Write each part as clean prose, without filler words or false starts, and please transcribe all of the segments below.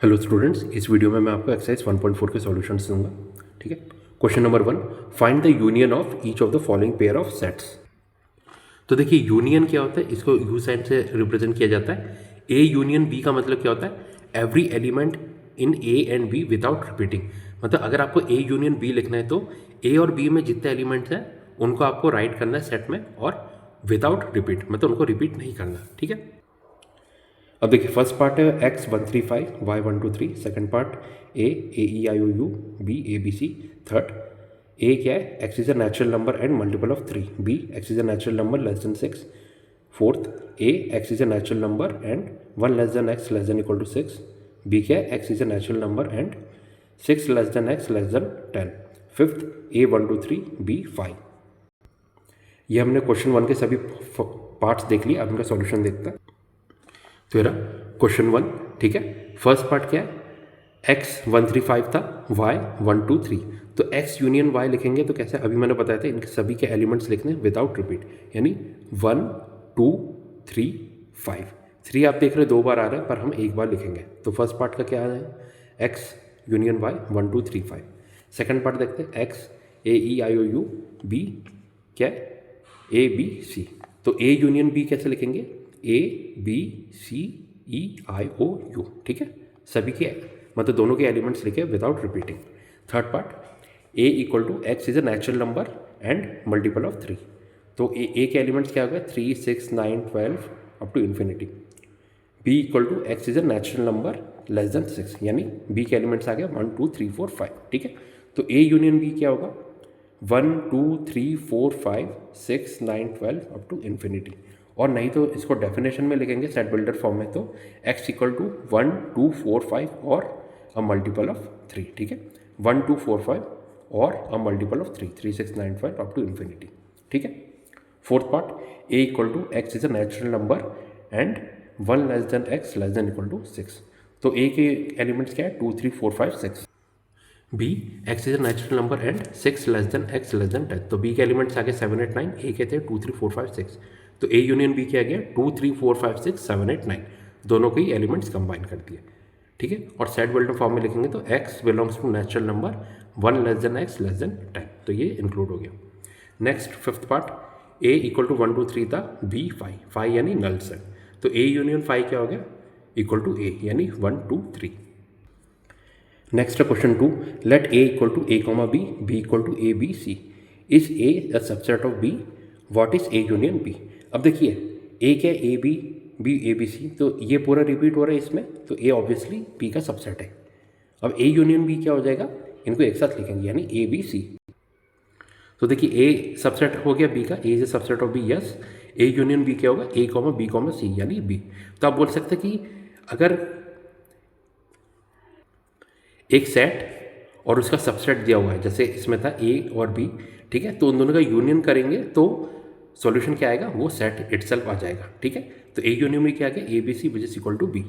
Hello students, इस video में मैं आपको एक्सरसाइज 1.4 के सॉल्यूशंस दूंगा। ठीक है। Question number 1, find the union of each of the following pair of sets. तो देखिए यूनियन क्या होता है, इसको यू साइन से रिप्रेजेंट किया जाता है। ए यूनियन बी का मतलब क्या होता है, every element in A and B without repeating. मतलब अगर आपको ए यूनियन बी लिखना है तो ए और बी में जितने एलिमेंट्स हैं उनको आपको राइट करना है सेट में, और विदाउट रिपीट, मतलब उनको रिपीट नहीं करना। ठीक है। अब देखिए फर्स्ट पार्ट है x135 y123, second part a e i o u b a b c, third a क्या है, x is a natural number and multiple of 3, b x is a natural number less than 6, fourth a x is a natural number and 1 less than x less than equal to 6, b क्या है, x is a natural number and 6 less than x less than 10, fifth a 1 2 3 b 5। ये हमने question 1 के सभी parts देख लिए। अब इनका सॉल्यूशन देखते हैं। तो मेरा क्वेश्चन 1, ठीक है, फर्स्ट पार्ट क्या है, x135 था, y123, तो x यूनियन y लिखेंगे तो कैसे, अभी मैंने बताया था इनके सभी के एलिमेंट्स लिखने विदाउट रिपीट, यानी 1 2 3 5। 3 आप देख रहे हो 2 बार आ रहा है, पर हम एक बार लिखेंगे। तो फर्स्ट पार्ट का क्या है, x union y 1 2 3 5। Second part देखते हैं, x a e i o u b क्या है, a b c। तो a यूनियन b कैसे लिखेंगे, ए B C E I O you. ठीक है, सभी के मतलब दोनों के एलिमेंट्स लिखे without repeating. Third part A equal to X is a natural number and multiple of 3। तो ए के एलिमेंट्स क्या हो गए, 3 6 9 12 up to infinity. B equal to X is a natural number less than 6, यानी बी के elements आ गए 1 2 3 4 5। ठीक है, तो ए यूनियन बी क्या होगा, 1 2 3 4 5 6 9 12 अप टू इन्फिनिटी। और नहीं तो इसको डेफिनेशन में लिखेंगे सेट बिल्डर फॉर्म में, तो x इक्वल टू 1 2 4 5 और अ मल्टीपल ऑफ 3। ठीक है, 1 2 4 5 और a multiple of 3 3 6 9 5 up to infinity. ठीक है, fourth part a equal to X is a natural number and 1 less than x less than equal to 6। तो a के elements क्या है, 2 3 4 5 6। B x is a natural number and 6 less than X less than 10। तो B के elements आ गए 7 8 9, ए के थे 2 3 4 5 6। तो ए यूनियन बी क्या गया, 2 3 4 5 6 7 8 9, दोनों के ही एलिमेंट्स कंबाइन कर दिए। ठीक है, और सेट बिल्डर फॉर्म में लिखेंगे तो X belongs to natural number 1 less than X less than 10, तो ये इंक्लूड हो गया। Next fifth part, A equal to 1 2 3 था, बी 5 5 यानी नल सेट। तो ए यूनियन 5 क्या हो गया, इक्वल टू ए यानी 1 2 3। नेक्स्ट है question 2, let A equal to A comma B, B equal to A B C, is A a subset of B, what is A union B. अब देखिए ए क्या, A B A B सी, तो ये पूरा repeat हो रहा है इसमें, तो ए ऑब्वियसली बी का सबसेट है। अब ए यूनियन बी क्या हो जाएगा, इनको एक साथ लिखेंगे यानी ए बी सी। तो देखिए ए सबसेट हो गया बी का, A is a subset of B, yes. A union B क्या होगा, A comma B comma C यानी बी। तो आप बोल सकते हैं कि अगर एक सेट और उसका सबसेट दिया हुआ है, जैसे इसमें था ए और बी, ठीक है, तो उन दोनों का यूनियन करेंगे तो सॉल्यूशन क्या आएगा, वो सेट इटसेल्फ आ जाएगा। ठीक है, तो ए यूनियन में क्या आ गया, A B C which is equal to B.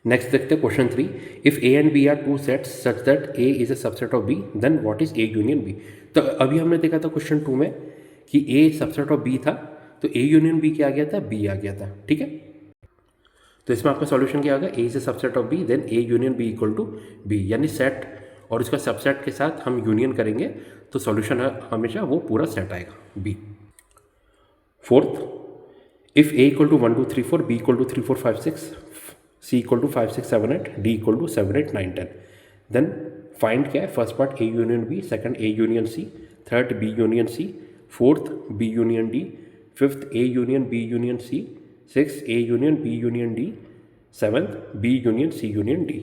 Next देखते हैं question 3, if A and B are two sets such that A is a subset of B, then what is A union B. तो अभी हमने देखा था question 2 में कि ए subset of B था, तो ए यूनियन बी क्या आ गया था, बी आ गया था। ठीक है, तो इसमें आपका सॉल्यूशन क्या होगा, A is a subset of B, then A union B equal to B, यानी सेट और उसका सबसेट के साथ हम यूनियन करेंगे तो सॉल्यूशन हमेशा वो पूरा सेट आएगा B. Fourth, if A equal to 1 2 3 4, B equal to 3 4 5 6, C equal to 5 6 7 8, D equal to 7 8 9 10, then find क्या है, first part A union B, second A union C, third B union C, fourth B union D, fifth A union B union C, six A union B union D, seventh B union C union D.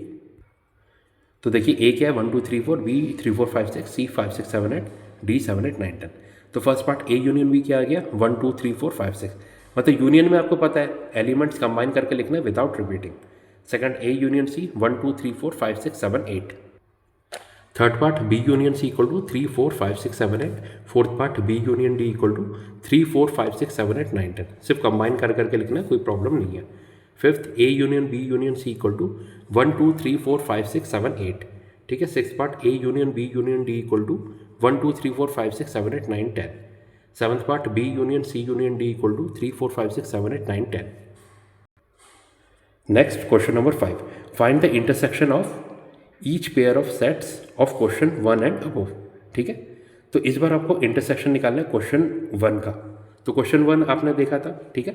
तो देखिए ए क्या है, 1 2 3 4, B 3 4 5 6, सी 5 6 7 8, D 7 8 9 10। तो first part A union B क्या आ गया, 1 2 3 4 5 6, मतलब union में आपको पता है एलिमेंट्स कंबाइन करके लिखना है without repeating. Second A union C 1 2 3 4 5 6 7 8। Third part B union C equal to 3 4 5 6 7 8। Fourth part B union D equal to 3 4 5 6 7 8 9 10। सिर्फ कंबाइन कर करके लिखना है, कोई प्रॉब्लम नहीं है। Fifth A union B union C equal to 1 2 3 4 5 6 7 8। ठीक है, six part A union B union D equal to 1 2 3 4 5 6 7 8 9 10। Seventh part B union C union D equal to 3 4 5 6 7 8 9 10। Next question number 5, find the intersection of each pair of sets of question 1 and above. ठीक है, तो इस बार आपको intersection निकालना है question 1 का। तो question 1 आपने देखा था, ठीक है।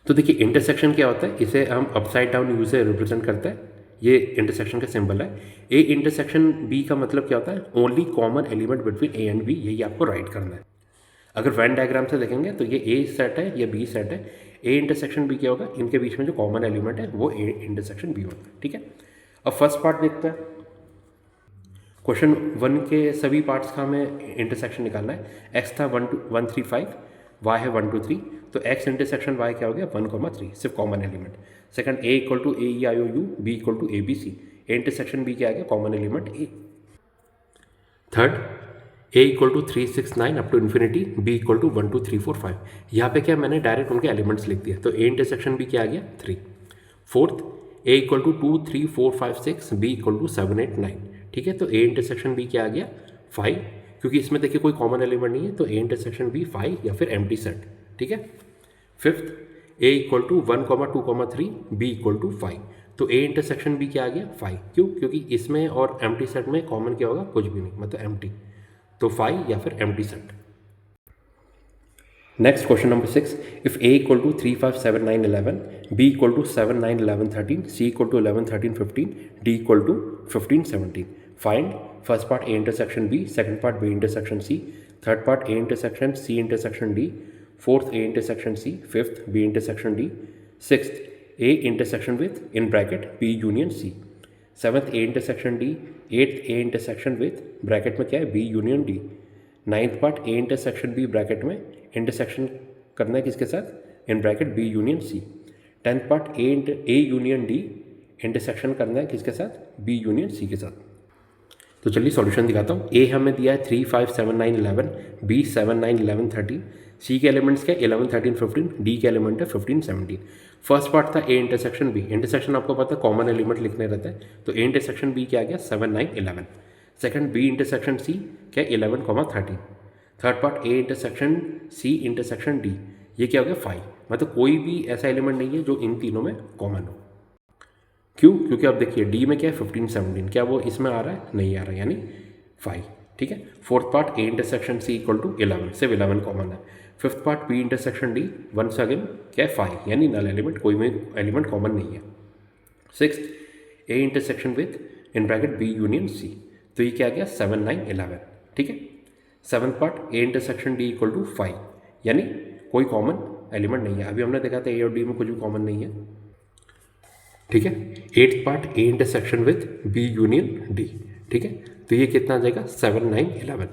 तो देखिए इंटरसेक्शन क्या होता है, इसे हम अपसाइड डाउन यू से रिप्रेजेंट करते हैं। ये इंटरसेक्शन का सिंबल है। ए इंटरसेक्शन बी का मतलब क्या होता है, only common element between A and B, यही आपको राइट करना है। अगर वेन डायग्राम से देखेंगे तो ये ए सेट है, ये बी सेट है। ए इंटरसेक्शन बी क्या होगा, इनके बीच में जो कॉमन एलिमेंट है वो ए इंटरसेक्शन बी होगा। ठीक है, अब फर्स्ट पार्ट देखते हैं। क्वेश्चन 1 के सभी पार्ट्स का हमें इंटरसेक्शन निकालना है। एक्स था 135, वाई है 123, तो एक्स इंटरसेक्शन वाई क्या हो गया 1,3, सिर्फ common element. Second A equal to A E I O U, B equal to A B C, A intersection B क्या आ गया common element A. Third A equal to 369 up to infinity, B equal to 1 2 3 4 5। यहाँ पे क्या मैंने direct उनके elements लिख दिया, तो ए इंटरसेक्शन बी क्या आ गया 3। Fourth A equal to 2 3 4 5 6, B equal to 7 8 9। ठीक है, तो ए इंटरसेक्शन बी क्या आ गया 5, क्योंकि इसमें देखिए कोई कॉमन एलिमेंट नहीं है, तो ए इंटरसेक्शन बी 5 या फिर एम्प्टी सेट। ठीक है, fifth A equal to 1 2 3, B equal to 5, तो ए इंटरसेक्शन बी क्या आ गया 5। क्यों, क्योंकि इसमें और एम्प्टी सेट में कॉमन क्या होगा, कुछ भी नहीं, मतलब एम्प्टी, तो 5 या फिर empty set. Next question number 6, if A equal to 3 5 7 9 11, B equal to 7 9 11 13, C equal to 11 13 15, D equal to 15 17, find first part A intersection B, second part B intersection C, third part A intersection C intersection D, fourth A intersection C, fifth B intersection D, sixth A intersection with in bracket B union C, seventh A intersection D, eighth A intersection with bracket में क्या है B union D, ninth part A intersection B bracket में intersection करना है किसके साथ, in bracket B union C, tenth part A union D intersection करना है किसके साथ, बी यूनियन सी के साथ। तो चलिए सॉल्यूशन दिखाता हूँ। ए हमें दिया है 3 5 7 9 11, बी 7 9 11 13, सी के एलिमेंट्स क्या 11 13 15, डी के एलिमेंट है 15 17। फर्स्ट पार्ट था ए इंटरसेक्शन बी, इंटरसेक्शन आपको पता है कॉमन एलिमेंट लिखने रहता है, तो ए इंटरसेक्शन बी क्या आ गया 7 9 11। सेकंड बी इंटरसेक्शन सी क्या 11 13। Third part A intersection C intersection D, ये क्या हो गया 5, मतलब कोई भी ऐसा एलिमेंट नहीं है जो इन तीनों में कॉमन हो। क्यों, क्योंकि आप देखिए डी में क्या है 15 17, क्या वो इसमें आ रहा है, नहीं आ रहा है, यानी 5। ठीक है, fourth part A intersection C equal to 11, सिर्फ 11 कॉमन है। Fifth part B intersection D, once again क्या है 5, यानी नल एलिमेंट, कोई भी एलिमेंट कॉमन नहीं है। Sixth A intersection with in bracket B union C, तो ये क्या आ गया 7 9 11। ठीक है, seventh part A intersection D equal to 5, यानी कोई कॉमन एलिमेंट नहीं है। अभी हमने देखा था ए और डी में कुछ भी कॉमन नहीं है। ठीक है, eighth part A intersection with B union D. ठीक है, तो ये कितना आ जाएगा 7 9 11।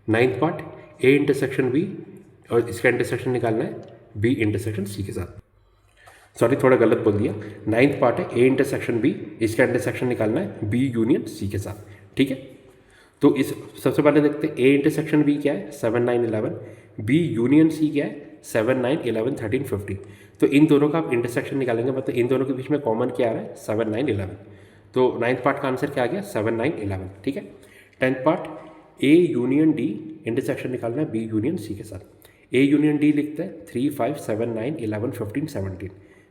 Ninth part A intersection B, और इसका इंटरसेक्शन निकालना है बी इंटरसेक्शन सी के साथ। सॉरी, थोड़ा गलत बोल दिया। नाइन्थ पार्ट है ए इंटरसेक्शन बी, इसका इंटरसेक्शन निकालना है बी यूनियन सी के साथ। ठीक है, तो इस सबसे पहले देखते हैं ए इंटरसेक्शन बी क्या है 7 9 11, बी यूनियन सी क्या है 7 9 11 13 15। तो इन दोनों का आप इंटरसेक्शन निकालेंगे, मतलब इन दोनों के बीच में कॉमन क्या आ रहा है 7 9 11। तो नाइन्थ पार्ट का आंसर क्या आ गया 7 9 11। ठीक है, tenth part A union D, intersection निकालना है बी यूनियन सी के साथ। ए यूनियन डी लिखते हैं 3 5 7 9 11 15 17,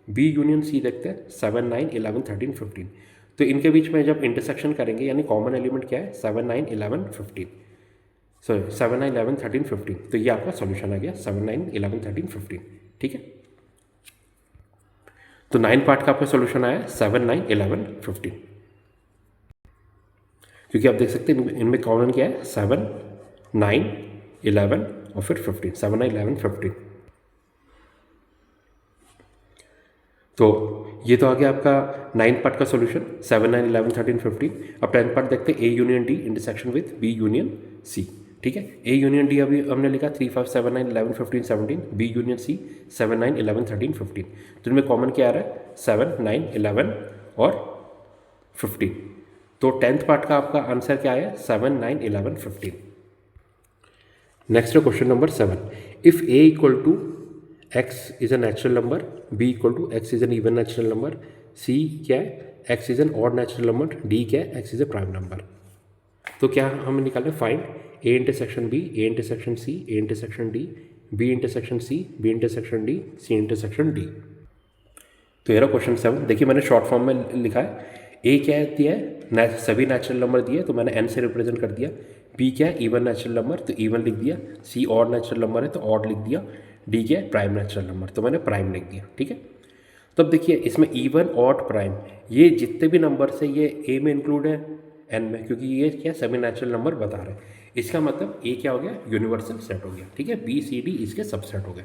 बी यूनियन सी देखते हैं 7 9 11 13 15। तो इनके बीच में जब इंटरसेक्शन करेंगे, यानी कॉमन एलिमेंट क्या है 7 9 11 15, सॉरी 7 9 11 13 15, तो ये आपका सॉल्यूशन आ गया 7 9 11 13 15। ठीक है, तो 9 पार्ट का आपका सॉल्यूशन आया 7 9 11 15, क्योंकि आप देख सकते हैं इनमें कॉमन क्या है 7 9 11 और फिर 15, 7 9 11 15। तो ये तो आ गया आपका 9 पार्ट का सॉल्यूशन 7 9 11 13 15। अब 10 पार्ट देखते हैं A union D intersection with B union C. ठीक है, ए यूनियन डी अभी हमने लिखा 3 5 7 9 11 15 17, बी यूनियन सी 7 9 11 13 15। तो इनमें कॉमन क्या आ रहा है 7 9 11 और 15। तो 10th पार्ट का आपका आंसर क्या आया 7 9 11 15। Next question number 7, if A equal to x is a natural number, b equal to x is an even natural number, c क्या है x is an odd natural number, d क्या है x is a prime number। तो क्या हमें निकालना है find a intersection b, a intersection c, a intersection d, b intersection c, b intersection d, c intersection d। तो ये रहा क्वेश्चन 7। देखिए मैंने शॉर्ट फॉर्म में लिखा है, ए क्या दिया है, सभी नेचुरल नंबर दिए तो मैंने एन से रिप्रेजेंट कर दिया। बी क्या है, इवन नेचुरल नंबर तो इवन लिख दिया। सी ऑड नेचुरल नंबर है तो ऑड लिख दिया। डी क्या है, प्राइम नेचुरल नंबर तो मैंने प्राइम लिख दिया। ठीक है, तो अब देखिए इसमें इवन ऑड प्राइम ये जितने भी नंबर से ये ए में इंक्लूड है एन में, क्योंकि ये क्या सभी नेचुरल नंबर बता रहे हैं। इसका मतलब ए क्या हो गया, यूनिवर्सल सेट हो गया। ठीक है, बी सी डी इसके सबसेट हो गए।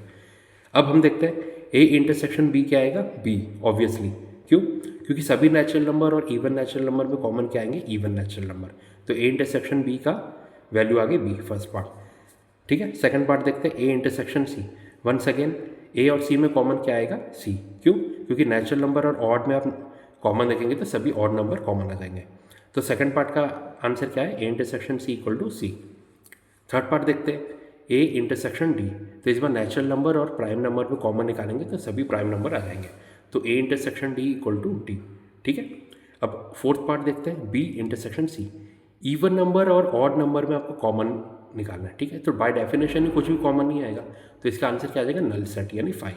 अब हम देखते हैं ए इंटरसेक्शन बी क्या आएगा, बी ऑब्वियसली। क्यों, क्योंकि सभी नेचुरल नंबर और इवन नेचुरल नंबर में कॉमन क्या आएंगे, इवन नेचुरल नंबर। तो ए इंटरसेक्शन बी का वैल्यू आ गई बी, फर्स्ट पार्ट। ठीक है, सेकंड पार्ट देखते हैं A intersection C. Once again A और सी में कॉमन क्या आएगा, सी। क्यों, क्योंकि नेचुरल नंबर और ऑड में आप कॉमन देखेंगे तो सभी ऑड नंबर कॉमन आ जाएंगे। तो सेकंड पार्ट का आंसर क्या है, A intersection C equal to C. Third part देखते हैं ए इंटरसेक्शन डी। तो इस बार नेचुरल नंबर और प्राइम नंबर में कॉमन निकालेंगे तो सभी प्राइम नंबर आ जाएंगे। तो A intersection D equal to D. ठीक है, अब फोर्थ पार्ट देखते हैं B intersection C. Even number और ऑड नंबर में आपको कॉमन निकालना है। ठीक है, तो बाय डेफिनेशन ही कुछ भी कॉमन नहीं आएगा, तो इसका आंसर क्या आ जाएगा, नल सेट यानी 5।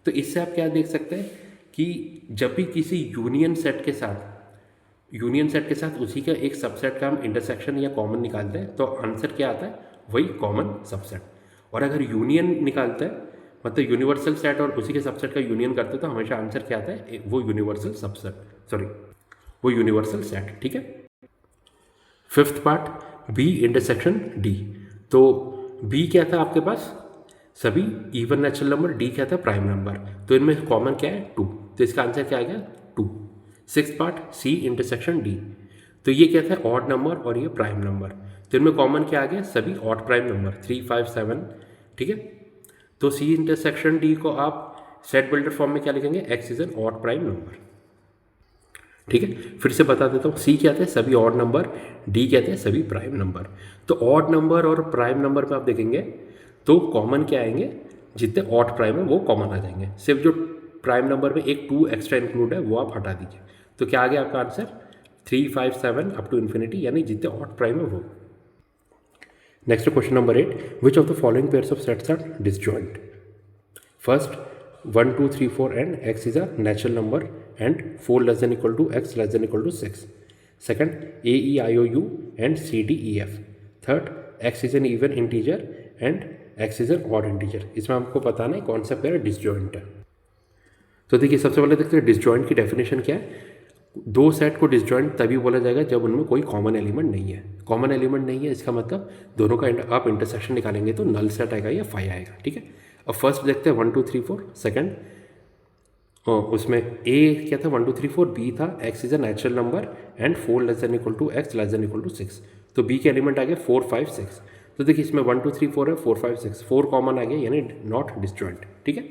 तो इससे आप क्या देख सकते हैं कि जब भी किसी यूनियन सेट के साथ उसी का एक सबसेट का हम इंटरसेक्शन या कॉमन निकालते हैं तो आंसर क्या आता है, वही कॉमन सबसेट। और अगर यूनियन निकालते हैं मतलब यूनिवर्सल सेट और उसी के सबसेट का यूनियन करते हैं तो हमेशा आंसर क्या आता है, वो यूनिवर्सल सेट। ठीक है, fifth part B intersection D. तो बी क्या था आपके पास, सभी इवन नेचुरल नंबर, डी क्या था, प्राइम नंबर। तो इनमें कॉमन क्या है, 2। तो इसका आंसर क्या आ गया, 2। Six part C intersection D. तो ये क्या था, ऑड नंबर और ये प्राइम नंबर। तो इनमें कॉमन क्या आ गया, सभी ऑड प्राइम नंबर 3, 5, 7। ठीक है, तो सी इंटरसेक्शन डी को आप सेट बिल्डर फॉर्म में क्या लिखेंगे, x is an odd prime number. ठीक है, फिर से बता देता हूँ, सी क्या थे, सभी ऑड नंबर, डी कहते हैं सभी प्राइम नंबर। तो ऑड नंबर और प्राइम नंबर में आप देखेंगे तो कॉमन क्या आएंगे, जितने ऑड प्राइम है वो कॉमन आ जाएंगे। सिर्फ जो प्राइम नंबर में एक 2 एक्स्ट्रा इंक्लूड है वो आप हटा दीजिए। तो क्या आ गया आपका आंसर, 3, 5, 7 अप टू इन्फिनिटी, यानी जितने ऑड प्राइम है वो। Next question number 8, which of the following pairs of sets are disjoint. First 1, 2, 3, 4 and x is a natural number and 4 less than equal to x less than equal to 6. Second, a, e, I, o, u and c, d, e, f. Third, x is an even integer and x is an odd integer. इसमें हमको बताना है कौन सा pair disjoint है। तो देखिए सबसे पहले देखते हैं डिसजॉइंट की डेफिनेशन क्या है। दो सेट को डिसजॉइंट तभी बोला जाएगा जब उनमें कोई कॉमन एलिमेंट नहीं है। कॉमन एलिमेंट नहीं है इसका मतलब दोनों का आप इंटरसेक्शन निकालेंगे तो नल सेट आएगा या 5 आएगा। ठीक है, अब फर्स्ट देखते हैं 1, 2, 3, 4। सेकंड उसमें ए क्या था, 1, 2, 3, 4। बी था x is a natural number and 4 less than equal to x less than equal to 6। तो बी के एलिमेंट आ गए 4, 5, 6। तो देखिए इसमें 1, 2, 3, 4 है, 4, 5, 6, 4 कॉमन आ गया यानी नॉट डिसजॉइंट। ठीक है,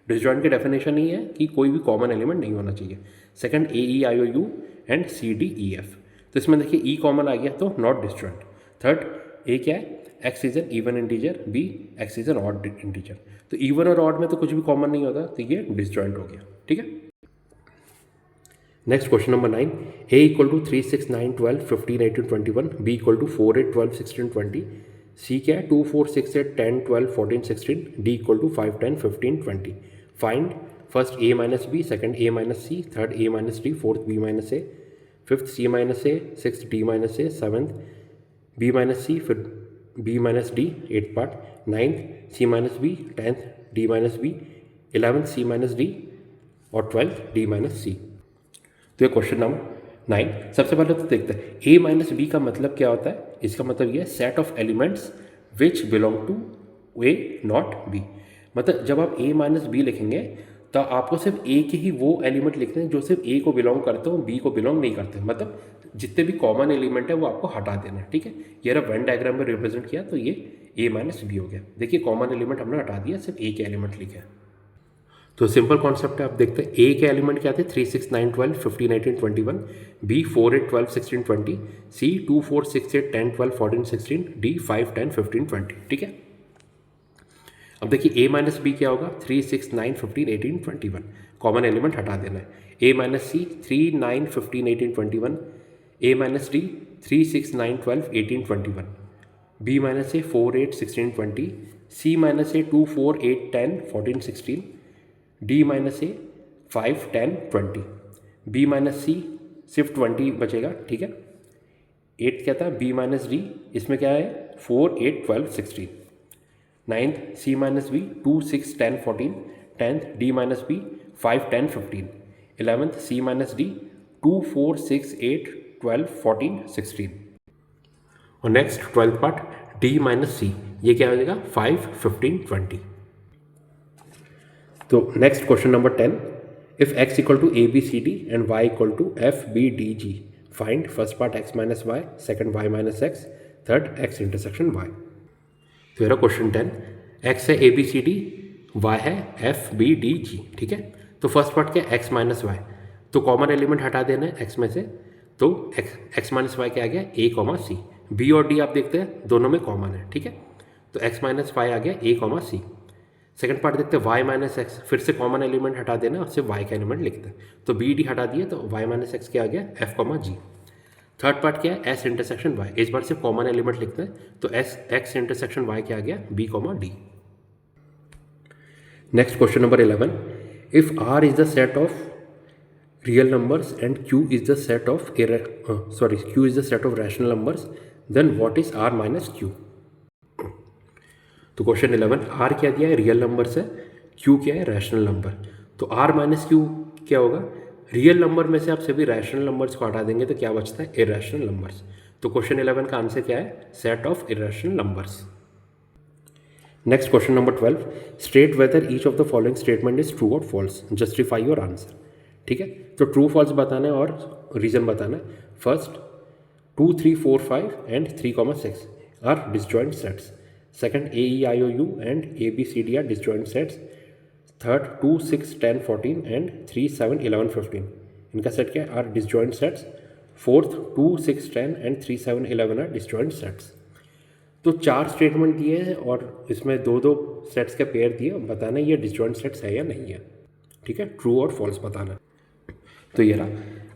डिसजॉइंट की डेफिनेशन ही है कि कोई भी कॉमन एलिमेंट नहीं होना चाहिए। Second A, E, I, O, U and C, D, E, F. तो इसमें देखिए ई कॉमन आ गया तो नॉट डिसजॉइंट। थर्ड ए क्या है, x is an even integer, B x is an odd integer. तो इवन और ऑड में तो कुछ भी कॉमन नहीं होता तो ये डिसजॉइंट हो गया। ठीक है, next question number 9, A equal to 3, 6, 9, 12, 15, 18, 21, B equal to 4, 8, 12, 16, 20, C क्या है 2, 4, 6, 8, 10, 12, 14, 16, D equal to 5, 10, 15, 20। Find first A minus B, second A minus C, third A minus D, fourth B minus A, fifth C minus A, six D minus A, seventh B minus C, फिर B minus D, 8th part, 9th C minus B, 10th D minus B, 11th C minus D और 12th D minus सी। तो ये question number 9। सबसे पहले तो देखते हैं ए minus B का मतलब क्या होता है। इसका मतलब ये set of elements which belong to A not B. मतलब जब आप ए माइनस बी लिखेंगे तो आपको सिर्फ ए के ही वो एलिमेंट लिखने हैं जो सिर्फ ए को बिलोंग करते हो, बी को बिलोंग नहीं करते। मतलब जितने भी कॉमन एलिमेंट है वो आपको हटा देना है। ठीक है, ये रहा वेन डायग्राम में रिप्रेजेंट किया तो ये ए माइनस बी हो गया। देखिए कॉमन एलिमेंट हमने हटा दिया, सिर्फ ए के एलिमेंट लिखे हैं। तो सिंपल कॉन्सेप्ट है, आप देखते हैं ए के एलिमेंट क्या थे, 3, 6, 9, 12, 15, 18, 21, बी 4, 8, 12, 16, 20, सी 2, 4, 6, 8, 10, 12, 14, 16, डी 5, 10, 15, 20। ठीक है, अब देखिए ए माइनस बी क्या होगा, 3, 6, 9, 15, 18, 21, कॉमन एलिमेंट हटा देना है। ए माइनस सी 3, 9, 15, 18, 21, ए माइनस डी 3, 6, 9, 12, 18, 21, बी माइनस ए 4, 8, 16, 20, सी माइनस ए 2, 4, 8, 10, 14, 16, डी माइनस ए 5 10 20, बी माइनस सी सिर्फ 20 बचेगा, ठीक है। 8 क्या था, बी माइनस डी, इसमें क्या है 4 8 12 16, 9th C minus B 2 6 10 14, 10th D minus B 5 10 15, 11th C minus D 2 4 6 8 12 14 16। और next 12th part D minus C, ये क्या हो जाएगा 5 15 20। तो next question number 10, if x equal to A B C D and y equal to F B D G, find first part x minus Y, second y minus x, third x intersection y। तो मेरा question 10, x है A B C D, y है F B D G, ठीक है। तो first part क्या है x minus y, तो कॉमन एलिमेंट हटा देना है x में से, तो x माइनस वाई क्या आ गया a कॉमा सी, b और d आप देखते हैं दोनों में कॉमन है, ठीक है। तो x माइनस वाई आ गया a comma C. Second part देखते हैं y माइनस एक्स, फिर से कॉमन एलिमेंट हटा देना और सिर्फ y का एलिमेंट लिखते हैं, तो बी डी हटा दिए तो y माइनस एक्स क्या आ गया f कॉमा जी। थर्ड पार्ट क्या है s इंटरसेक्शन y, इस बार सिर्फ कॉमन एलिमेंट लिखते हैं, तो x इंटरसेक्शन y क्या आ गया b comma D. Next question number 11, if r is the set of real numbers and q is the set of q is the set of rational numbers, then what is r minus q। तो question 11, r क्या दिया है real numbers है, q क्या है rational number, तो r minus q क्या होगा, रियल नंबर में से आप सभी रैशनल नंबर्स को हटा देंगे तो क्या बचता है इरैशनल नंबर्स। तो क्वेश्चन 11 का आंसर क्या है set of irrational numbers. Next question number 12, state whether each of the following statement is true और फॉल्स, जस्टिफाई योर आंसर, ठीक है। तो ट्रू फॉल्स बताना है और रीजन बताना है। फर्स्ट 2 3 4 5 and 3,6 are disjoint sets, second A E I O U and A B C D are disjoint sets, third 2 6 10 14 and 3 7 11 15, इनका सेट क्या है are disjoint sets. Fourth 2 6 10 and 3 7 11 are disjoint sets. तो 4 स्टेटमेंट दिए हैं और इसमें 2 सेट्स के pair दिए, बताना ये डिसजॉइंट सेट्स है या नहीं है, ठीक है, ट्रू और फॉल्स बताना। तो ये रहा,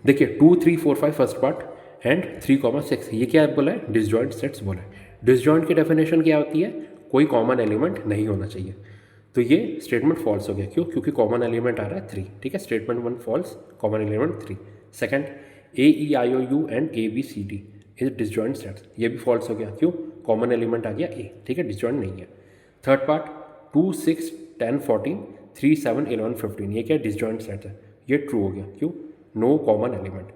देखिए 2 3 4 5 फर्स्ट पार्ट एंड 3,6, ये क्या बोला है डिसजॉइंट सेट्स बोला है। डिसजॉइंट की डेफिनेशन क्या होती है, कोई कॉमन एलिमेंट नहीं होना चाहिए, तो ये स्टेटमेंट फॉल्स हो गया, क्यों, क्योंकि कॉमन एलिमेंट आ रहा है 3, ठीक है। Statement 1 false, common element 3। Second A E I O U and A B C D is disjoint sets, ये भी फॉल्स हो गया, क्यों, कॉमन एलिमेंट आ गया ए, ठीक है, डिसजॉइंट नहीं है। थर्ड पार्ट 2 6 10 14 3 7 11 15, ये क्या डिसजॉइंट सेट है, ये ट्रू हो गया, क्यों, no common element.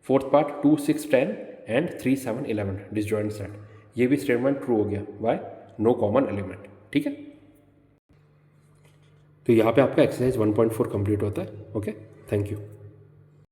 Fourth part 2 6 10 and 3 7 11 disjoint set, ये भी स्टेटमेंट ट्रू हो गया, वाई, नो कॉमन एलिमेंट, ठीक है। तो यहाँ पे आपका एक्सरसाइज 1.4 कंप्लीट होता है। Okay, thank you.